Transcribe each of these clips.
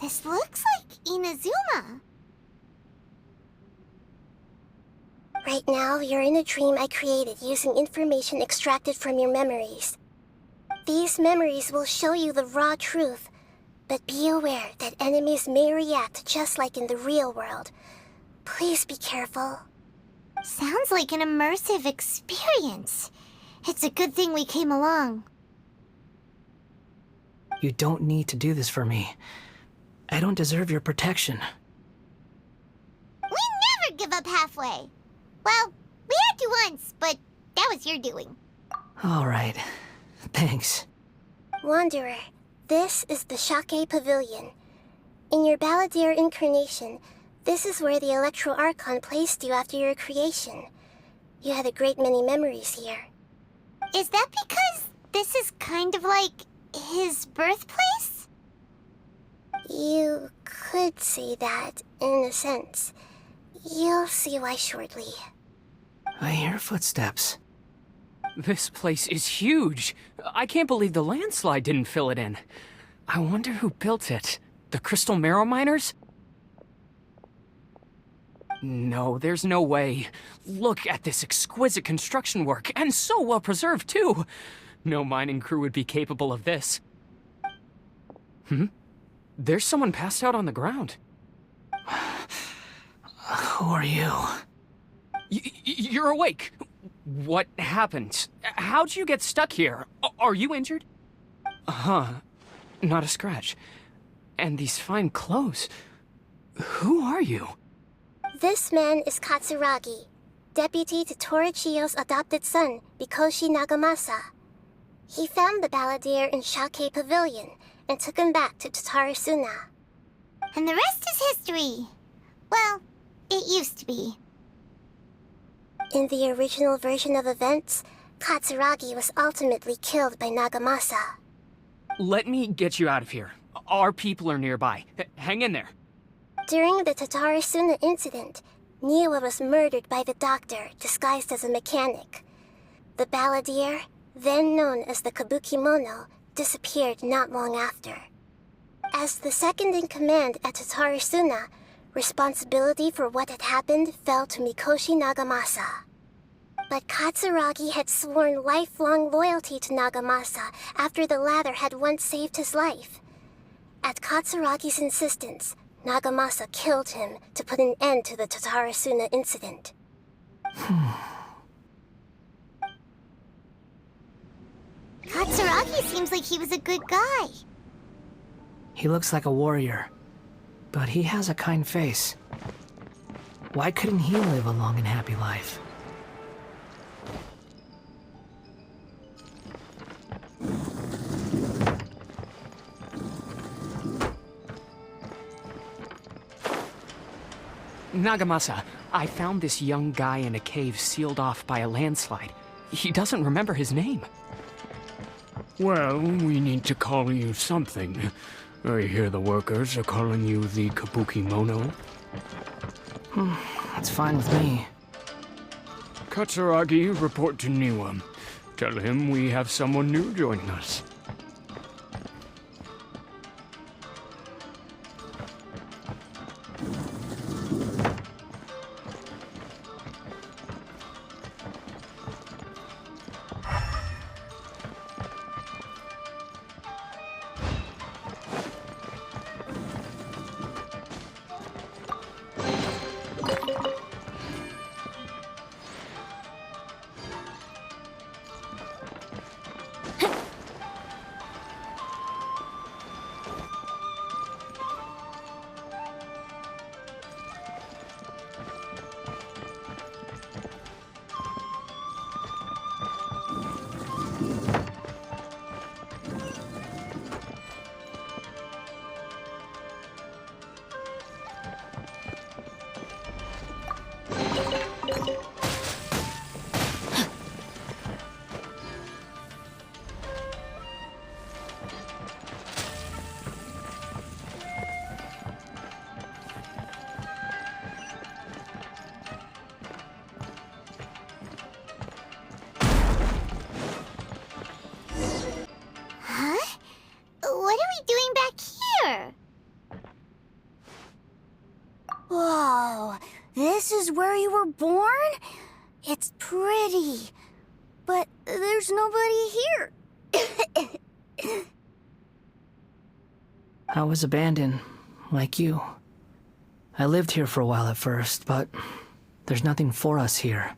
This looks like Inazuma. Right now, you're in a dream I created using information extracted from your memories. These memories will show you the raw truth, but be aware that enemies may react just like in the real world. Please be careful. Sounds like an immersive experience. It's a good thing we came along. You don't need to do this for me. I don't deserve your protection. We never give up halfway. Well, we had to once, but that was your doing. All right. Thanks. Wanderer, this is the Shake Pavilion. In your Balladeer incarnation, this is where the Electro Archon placed you after your creation. You had a great many memories here. Is that because this is kind of like his birthplace? You could say that, in a sense. You'll see why shortly. I hear footsteps. This place is huge. I can't believe the landslide didn't fill it in. I wonder who built it. The Crystal Marrow Miners? No, there's no way. Look at this exquisite construction work, and so well preserved, too. No mining crew would be capable of this. There's someone passed out on the ground. Who are you? You're awake. What happened? How'd you get stuck here? Are you injured? Huh. Not a scratch. And these fine clothes. Who are you? This man is Katsuragi, deputy to Torichiyo's adopted son, Mikoshi Nagamasa. He found the Balladeer in Shake Pavilion and took him back to Tatarasuna. And the rest is history. Well, it used to be. In the original version of events, Katsuragi was ultimately killed by Nagamasa. Let me get you out of here. Our people are nearby. Hang in there. During the Tatarasuna incident, Niwa was murdered by the doctor disguised as a mechanic. The Balladeer, then known as the Kabukimono, disappeared not long after. As the second in command at Tatarasuna, responsibility for what had happened fell to Mikoshi Nagamasa. But Katsuragi had sworn lifelong loyalty to Nagamasa after the latter had once saved his life. At Katsuragi's insistence, Nagamasa killed him to put an end to the Tatarasuna incident. Katsuragi seems like he was a good guy. He looks like a warrior, but he has a kind face. Why couldn't he live a long and happy life? Nagamasa, I found this young guy in a cave sealed off by a landslide. He doesn't remember his name. Well, we need to call you something. I hear the workers are calling you the Kabukimono. That's fine with me. Katsuragi, report to Niwa. Tell him we have someone new joining us. Wow! This is where you were born? It's pretty. But there's nobody here. I was abandoned, like you. I lived here for a while at first, but there's nothing for us here.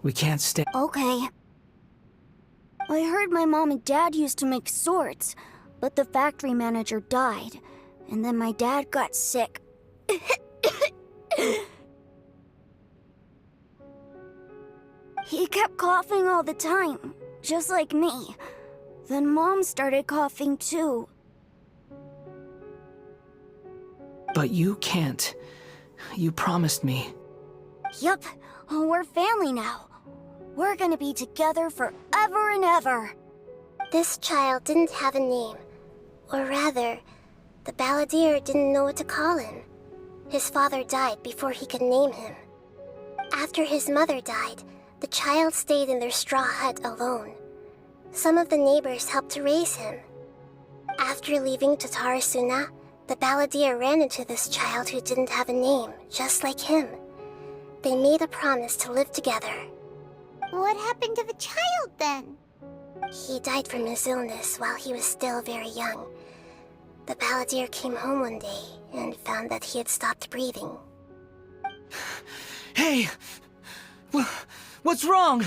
We can't stay. Okay. I heard my mom and dad used to make swords, but the factory manager died, and then my dad got sick. He kept coughing all the time, just like me. Then Mom started coughing too. But you can't. You promised me. Yup, we're family now. We're gonna be together forever and ever. This child didn't have a name. Or rather, the balladeer didn't know what to call him. His father died before he could name him. After his mother died, the child stayed in their straw hut alone. Some of the neighbors helped to raise him. After leaving Tatarasuna, the balladeer ran into this child who didn't have a name, just like him. They made a promise to live together. What happened to the child then? He died from his illness while he was still very young. The balladeer came home one day and found that he had stopped breathing. Hey! What's wrong?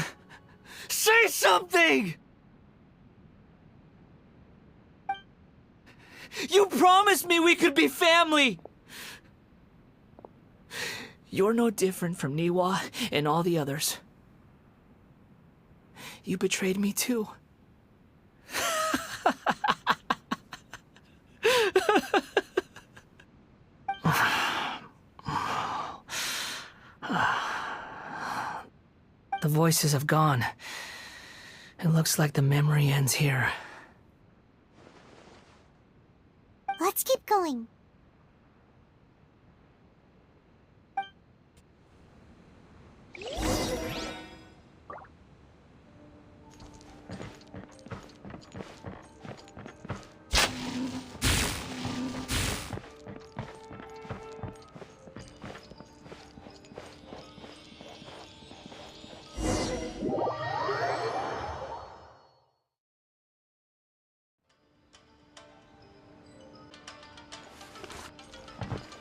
Say something! You promised me we could be family! You're no different from Niwa and all the others. You betrayed me too. The voices have gone. It looks like the memory ends here. Let's keep going.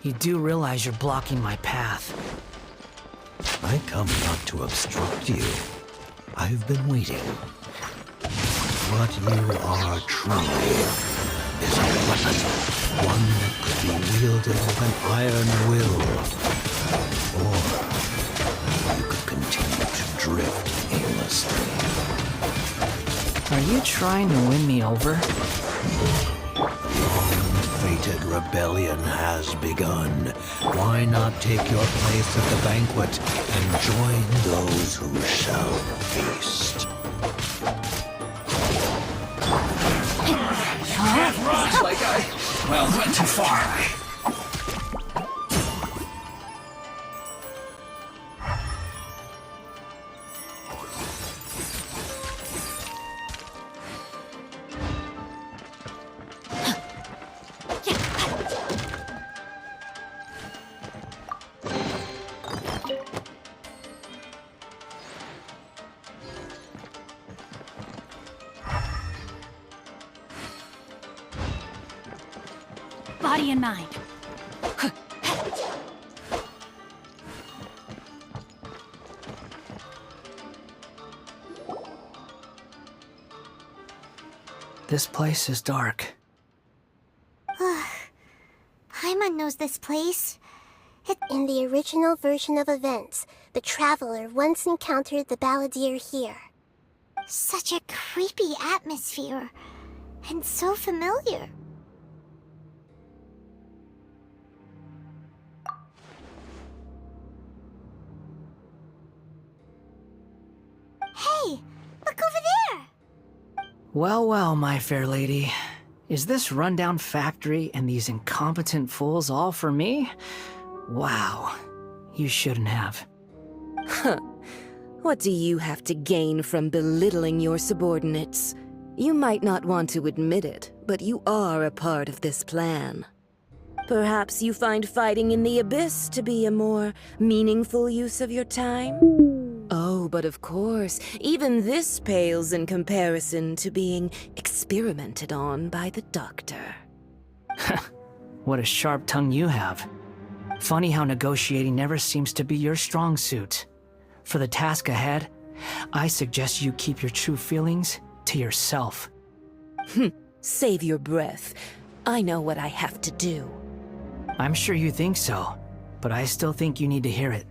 You do realize you're blocking my path. I come not to obstruct you. I've been waiting. What you are truly is a weapon. One that could be wielded with an iron will. Or you could continue to drift aimlessly. Are you trying to win me over? Long-fated rebellion has begun. Why not take your place at the banquet and join those who shall feast? Can't run like went too far. Body and mind. This place is dark. Paimon knows this place. In the original version of events, the traveler once encountered the balladeer here. Such a creepy atmosphere. And so familiar. Hey, look over there! Well, well, my fair lady. Is this rundown factory and these incompetent fools all for me? Wow. You shouldn't have. Huh. What do you have to gain from belittling your subordinates? You might not want to admit it, but you are a part of this plan. Perhaps you find fighting in the abyss to be a more meaningful use of your time? Oh, but of course, even this pales in comparison to being experimented on by the doctor. What a sharp tongue you have. Funny how negotiating never seems to be your strong suit. For the task ahead, I suggest you keep your true feelings to yourself. Save your breath. I know what I have to do. I'm sure you think so, but I still think you need to hear it.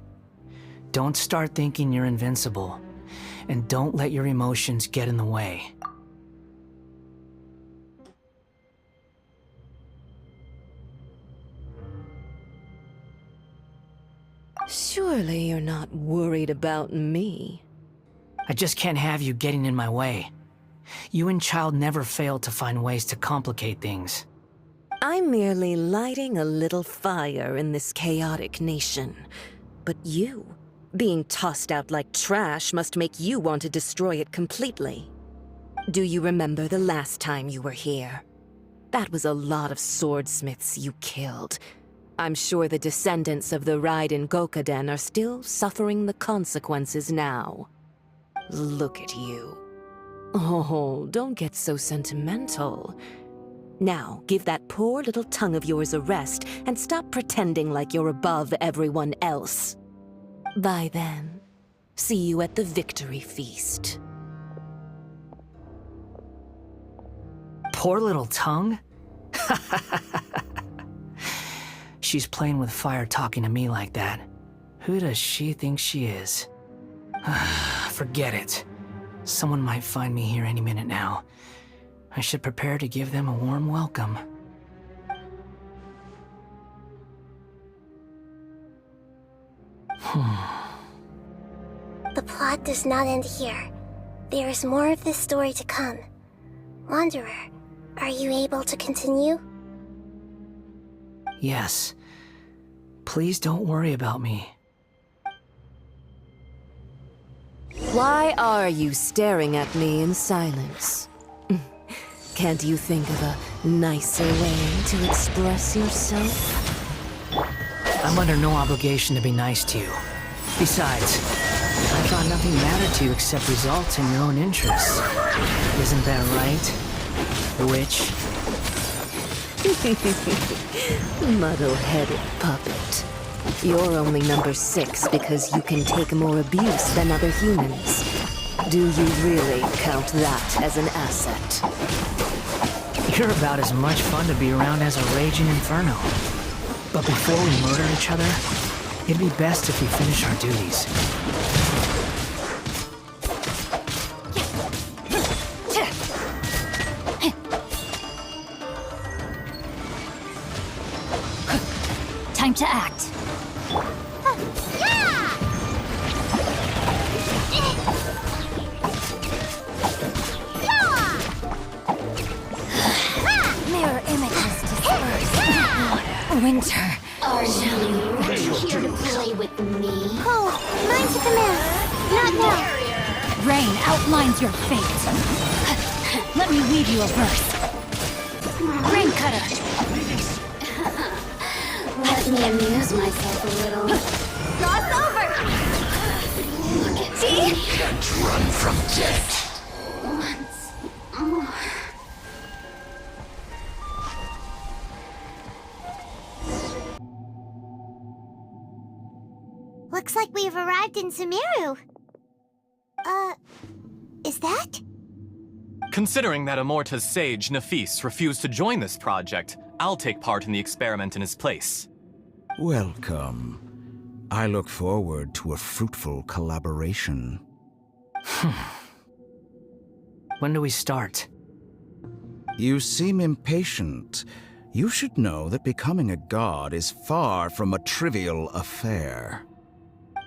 Don't start thinking you're invincible, and don't let your emotions get in the way. Surely you're not worried about me. I just can't have you getting in my way. You and Child never fail to find ways to complicate things. I'm merely lighting a little fire in this chaotic nation. But you, being tossed out like trash, must make you want to destroy it completely. Do you remember the last time you were here? That was a lot of swordsmiths you killed. I'm sure the descendants of the Raiden Gokaden are still suffering the consequences now. Look at you. Oh, don't get so sentimental. Now, give that poor little tongue of yours a rest and stop pretending like you're above everyone else. Bye then. See you at the victory feast. Poor little tongue? She's playing with fire talking to me like that. Who does she think she is? Forget it. Someone might find me here any minute now. I should prepare to give them a warm welcome. The plot does not end here. There is more of this story to come. Wanderer, are you able to continue? Yes. Please don't worry about me. Why are you staring at me in silence? Can't you think of a nicer way to express yourself? I'm under no obligation to be nice to you. Besides, I thought nothing mattered to you except results and your own interests. Isn't that right, witch? Muddle-headed puppet. You're only number 6 because you can take more abuse than other humans. Do you really count that as an asset? You're about as much fun to be around as a raging inferno. But before we murder each other, it'd be best if we finish our duties. Time to act. Mirror images dispersed. Winter. Are you here to play with me? Oh, mine's a command. Not now. Rain outlines your fate. Let me weave you a verse. Rain cutter. Let me amuse myself a little. Cross over. Look at me. Can't run from death. Once more. Looks like we've arrived in Sumeru. Is that? Considering that Amorta's sage, Nafis, refused to join this project, I'll take part in the experiment in his place. Welcome. I look forward to a fruitful collaboration. When do we start? You seem impatient. You should know that becoming a god is far from a trivial affair.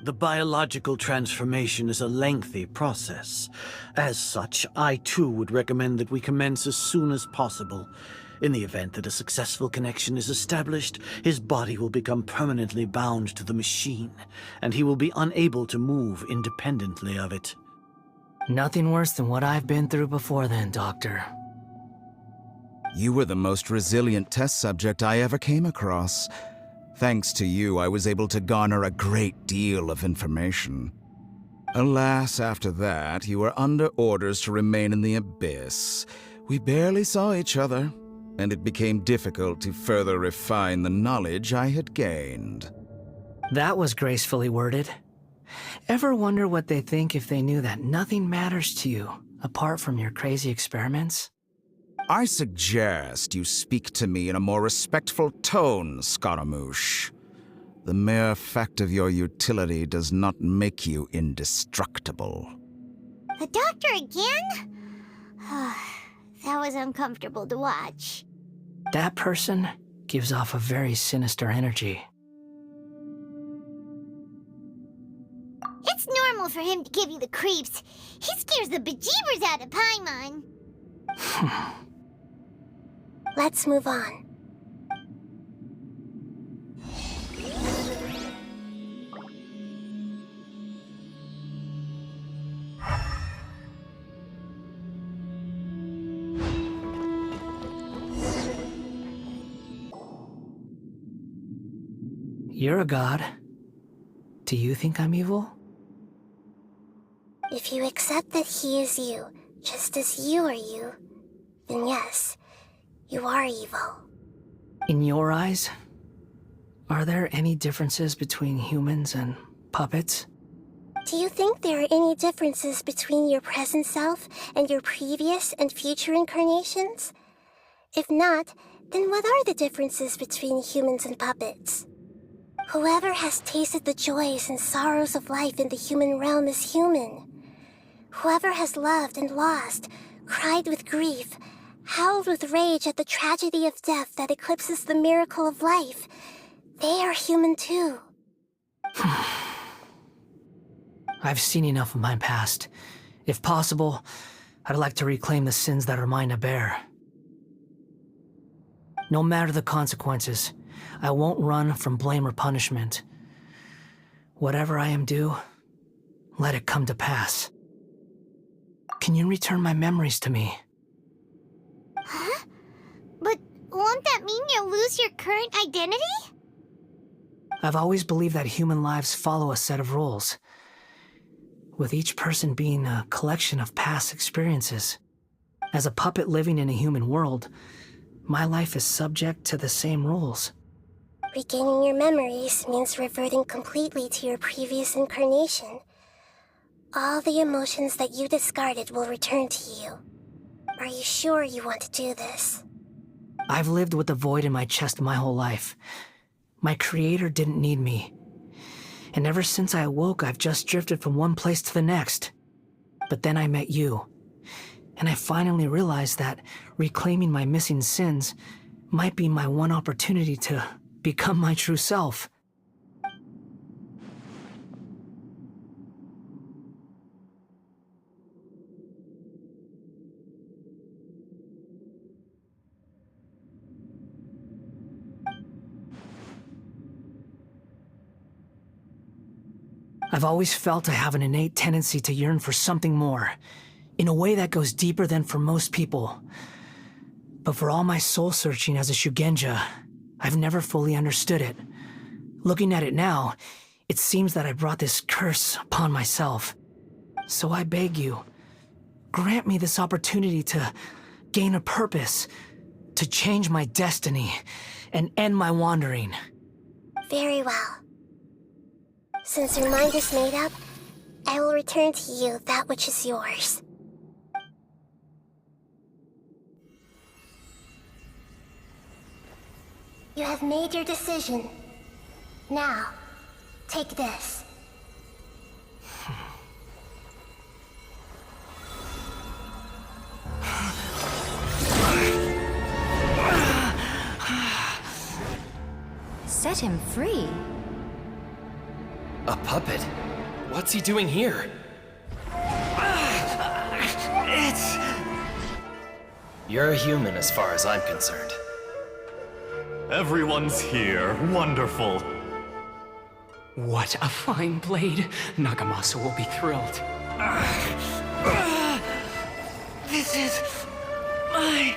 The biological transformation is a lengthy process. As such, I too would recommend that we commence as soon as possible. In the event that a successful connection is established, his body will become permanently bound to the machine, and he will be unable to move independently of it. Nothing worse than what I've been through before then, Doctor. You were the most resilient test subject I ever came across. Thanks to you, I was able to garner a great deal of information. Alas, after that, you were under orders to remain in the abyss. We barely saw each other, and it became difficult to further refine the knowledge I had gained. That was gracefully worded. Ever wonder what they think if they knew that nothing matters to you, apart from your crazy experiments? I suggest you speak to me in a more respectful tone, Scaramouche. The mere fact of your utility does not make you indestructible. The doctor again? That was uncomfortable to watch. That person gives off a very sinister energy. It's normal for him to give you the creeps. He scares the bejeebers out of Paimon. Let's move on. You're a god. Do you think I'm evil? If you accept that he is you, just as you are you, then yes, you are evil. In your eyes, are there any differences between humans and puppets? Do you think there are any differences between your present self and your previous and future incarnations? If not, then what are the differences between humans and puppets? Whoever has tasted the joys and sorrows of life in the human realm is human. Whoever has loved and lost, cried with grief, howled with rage at the tragedy of death that eclipses the miracle of life, they are human too. I've seen enough of my past. If possible, I'd like to reclaim the sins that are mine to bear. No matter the consequences, I won't run from blame or punishment. Whatever I am due, let it come to pass. Can you return my memories to me? Huh? But won't that mean you'll lose your current identity? I've always believed that human lives follow a set of rules, with each person being a collection of past experiences. As a puppet living in a human world, my life is subject to the same rules. Regaining your memories means reverting completely to your previous incarnation. All the emotions that you discarded will return to you. Are you sure you want to do this? I've lived with a void in my chest my whole life. My creator didn't need me. And ever since I awoke, I've just drifted from one place to the next. But then I met you. And I finally realized that reclaiming my missing sins might be my one opportunity to become my true self. I've always felt I have an innate tendency to yearn for something more, in a way that goes deeper than for most people. But for all my soul-searching as a Shugenja, I've never fully understood it. Looking at it now, it seems that I brought this curse upon myself. So I beg you, grant me this opportunity to gain a purpose, to change my destiny, and end my wandering. Very well. Since your mind is made up, I will return to you that which is yours. You have made your decision. Now, take this. Set him free? A puppet? What's he doing here? You're a human as far as I'm concerned. Everyone's here. Wonderful. What a fine blade. Nagamasu will be thrilled. This is my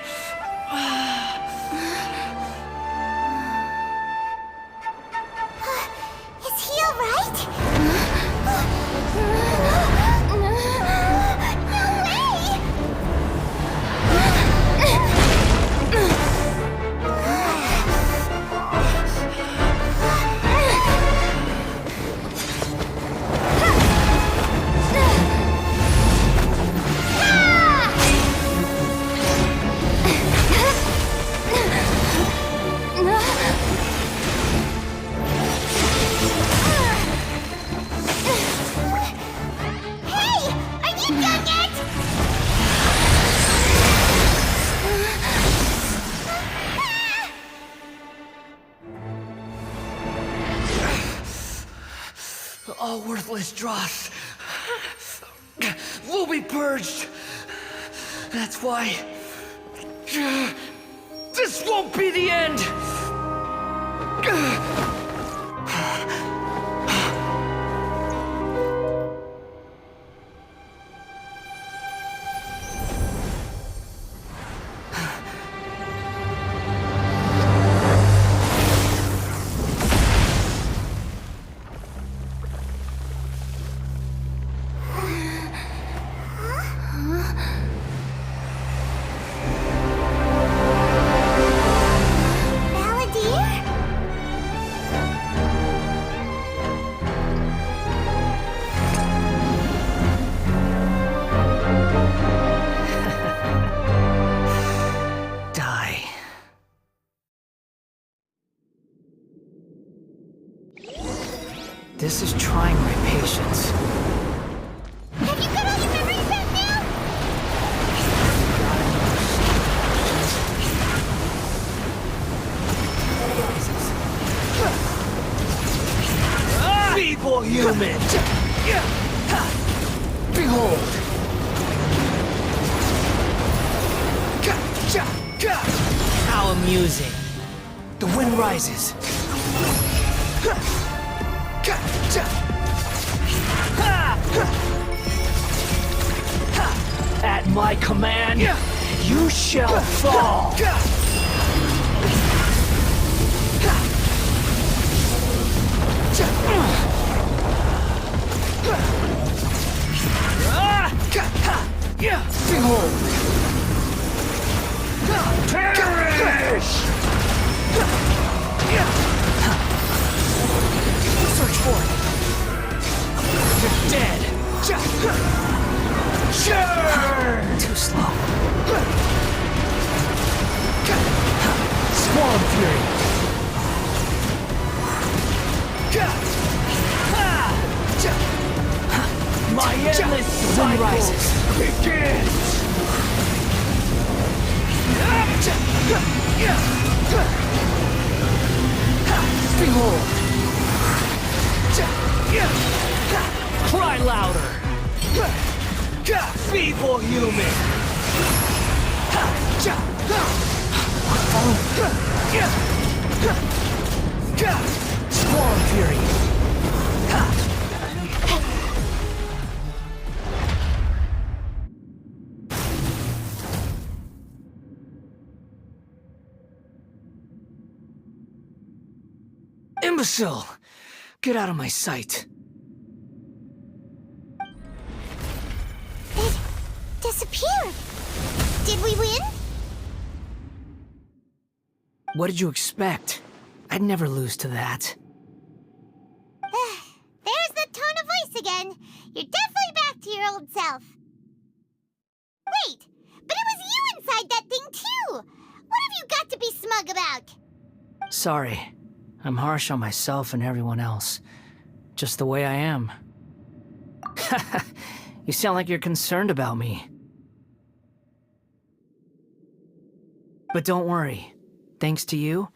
All worthless dross will be purged. That's why this won't be the end. This is trying my patience. Have you got all your memories back now? Feeble human! Behold! How amusing! The wind rises. At my command, you shall fall! Behold! Perish! Search for it! You're dead! Sure! Too slow. Swarm Fury! My endless cycle rises. Begins! Behold! Cry louder! Feeble human! Swarm Fury! Imbecile! Get out of my sight. It disappeared. Did we win? What did you expect? I'd never lose to that. There's the tone of voice again. You're definitely back to your old self. Wait, but it was you inside that thing too. What have you got to be smug about? Sorry. I'm harsh on myself and everyone else. Just the way I am. You sound like you're concerned about me. But don't worry. Thanks to you,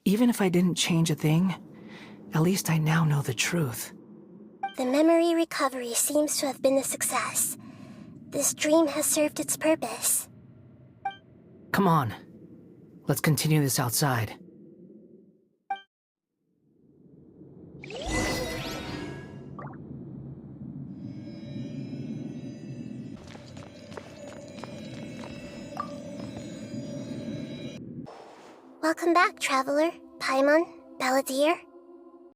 even if I didn't change a thing, at least I now know the truth. The memory recovery seems to have been a success. This dream has served its purpose. Come on. Let's continue this outside. Welcome back, Traveler, Paimon, Balladeer.